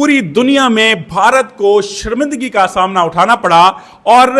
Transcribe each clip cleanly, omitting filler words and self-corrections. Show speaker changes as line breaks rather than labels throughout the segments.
पूरी दुनिया में भारत को शर्मिंदगी का सामना उठाना पड़ा और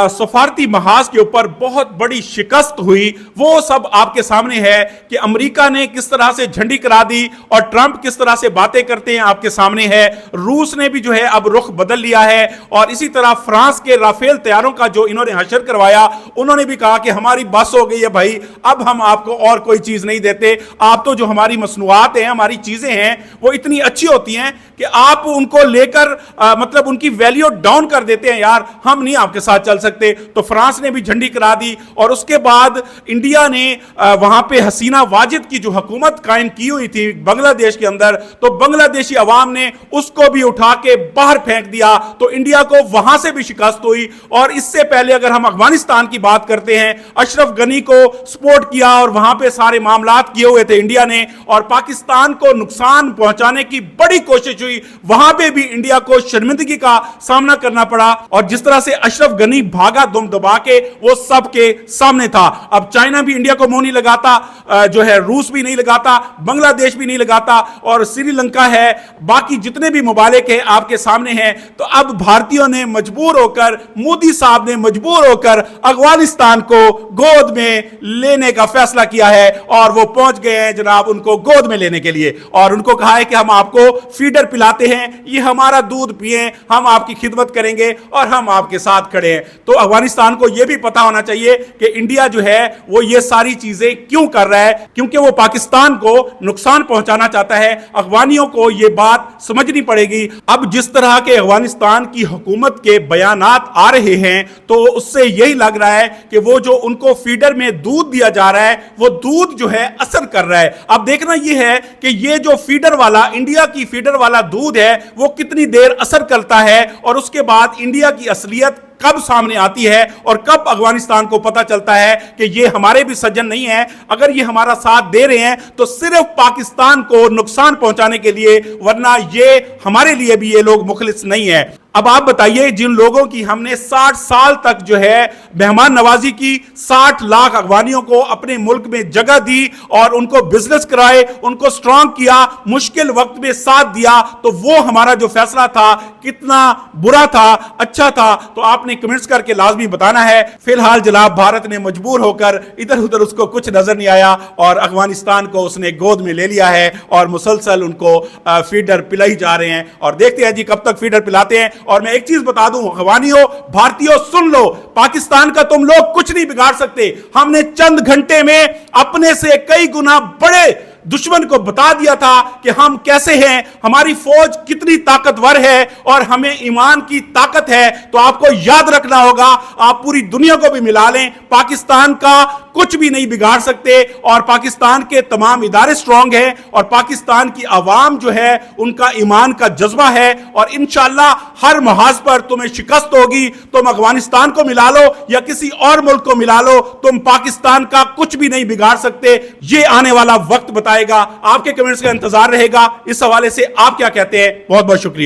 सफारती महाज के ऊपर बहुत बड़ी शिकस्त हुई। वो सब आपके सामने है कि अमेरिका ने किस तरह से झंडी करा दी और ट्रंप किस तरह से बातें करते हैं आपके सामने है। रूस ने भी जो है अब रुख बदल लिया है और इसी तरह फ्रांस के राफेल तैयारों का जो इन्होंने हशर करवाया, उन्होंने भी कहा कि हमारी बस हो गई है भाई, अब हम आपको और कोई चीज नहीं देते। आप तो जो हमारी मसनूआत हैं, हमारी चीजें हैं, वो इतनी अच्छी होती हैं कि आप उनको लेकर मतलब उनकी वैल्यू डाउन कर देते हैं। यार हम नहीं आपके साथ चल सकते। तो फ्रांस ने भी झंडी करा दी और उसके बाद इंडिया ने वहां पे हसीना वाजिद की जो हुकूमत कायम की हुई थी बांग्लादेश के अंदर, तो बांग्लादेशी अवाम ने उसको भी उठा के बाहर फेंक दिया। तो इंडिया को वहां से भी शिकस्त हुई। और इससे पहले अगर हम अफगानिस्तान की बात करते हैं, अशरफ गनी को सपोर्ट किया और वहां पे सारे मामलात किए हुए थे इंडिया ने, और पाकिस्तान को नुकसान पहुंचाने की बड़ी कोशिश हुई। वहां पे भी इंडिया को शर्मिंदगी का सामना करना पड़ा। और जिस तरह से अशरफ गनी भागा दुम दबा के, वो सबके सामने था। अब चाइना भी इंडिया को मुंह नहीं लगाता, जो है रूस भी नहीं लगाता, बांग्लादेश भी नहीं लगाता, और श्रीलंका है, बाकी जितने भी मुबालिक हैं आपके सामने हैं। तो अब भारतीयों ने मजबूर होकर, मोदी साहब ने मजबूर होकर अफगानिस्तान को गोद में लेने का फैसला किया है और वो पहुंच गए हैं जनाब उनको गोद में लेने के लिए। और उनको कहा है कि हम आपको फीडर पिलाते हैं, ये हमारा दूध पिए, हम आपकी खिदमत करेंगे और हम आपके साथ खड़े हैं। तो अफगानिस्तान को यह भी पता होना चाहिए कि इंडिया जो है वो ये सारी चीजें क्यों कर रहा है, क्योंकि वो पाकिस्तान को नुकसान पहुंचाना चाहता है। अफगानियों को यह बात समझनी पड़ेगी। अब जिस तरह के अफगानिस्तान की हुकूमत के बयानात आ रहे हैं, तो उससे यही लग रहा है कि वो जो उनको फीडर में दूध दिया जा रहा है, वो दूध जो है असर कर रहा है। अब देखना यह है कि ये जो फीडर वाला, इंडिया की फीडर वाला दूध है, वो कितनी देर असर करता है और उसके बाद इंडिया की असलियत कब सामने आती है और कब अफगानिस्तान को पता चलता है कि ये हमारे भी सज्जन नहीं है। अगर ये हमारा साथ दे रहे हैं तो सिर्फ पाकिस्तान को नुकसान पहुंचाने के लिए, वरना ये हमारे लिए भी ये लोग मुखलिस नहीं है। अब आप बताइए, जिन लोगों की हमने 60 साल तक जो है मेहमान नवाजी की, 60 लाख अफगानियों को अपने मुल्क में जगह दी और उनको बिजनेस कराए, उनको स्ट्रांग किया, मुश्किल वक्त में साथ दिया, तो वो हमारा जो फैसला था कितना बुरा था, अच्छा था, तो आपने कमेंट्स करके लाजमी बताना है। फिलहाल जनाब भारत ने मजबूर होकर, इधर उधर उसको कुछ नजर नहीं आया और अफगानिस्तान को उसने गोद में ले लिया है और मुसलसल उनको फीडर पिलाई जा रहे हैं। और देखते हैं जी कब तक फीडर पिलाते हैं। और मैं एक चीज बता दूं, अफगानियों, भारतीयों, सुन लो, पाकिस्तान का तुम लोग कुछ नहीं बिगाड़ सकते। हमने चंद घंटे में अपने से कई गुना बड़े दुश्मन को बता दिया था कि हम कैसे हैं, हमारी फौज कितनी ताकतवर है और हमें ईमान की ताकत है। तो आपको याद रखना होगा, आप पूरी दुनिया को भी मिला लें, पाकिस्तान का कुछ भी नहीं बिगाड़ सकते। और पाकिस्तान के तमाम इदारे स्ट्रांग हैं और पाकिस्तान की आवाम जो है उनका ईमान का जज्बा है और इंशाअल्लाह हर महाज पर तुम्हें शिकस्त होगी। तुम अफगानिस्तान को मिला लो या किसी और मुल्क को मिला लो, तुम पाकिस्तान का कुछ भी नहीं बिगाड़ सकते। ये आने वाला वक्त बताएगा। आपके कमेंट्स का इंतजार रहेगा। इस हवाले से आप क्या कहते हैं? बहुत बहुत शुक्रिया।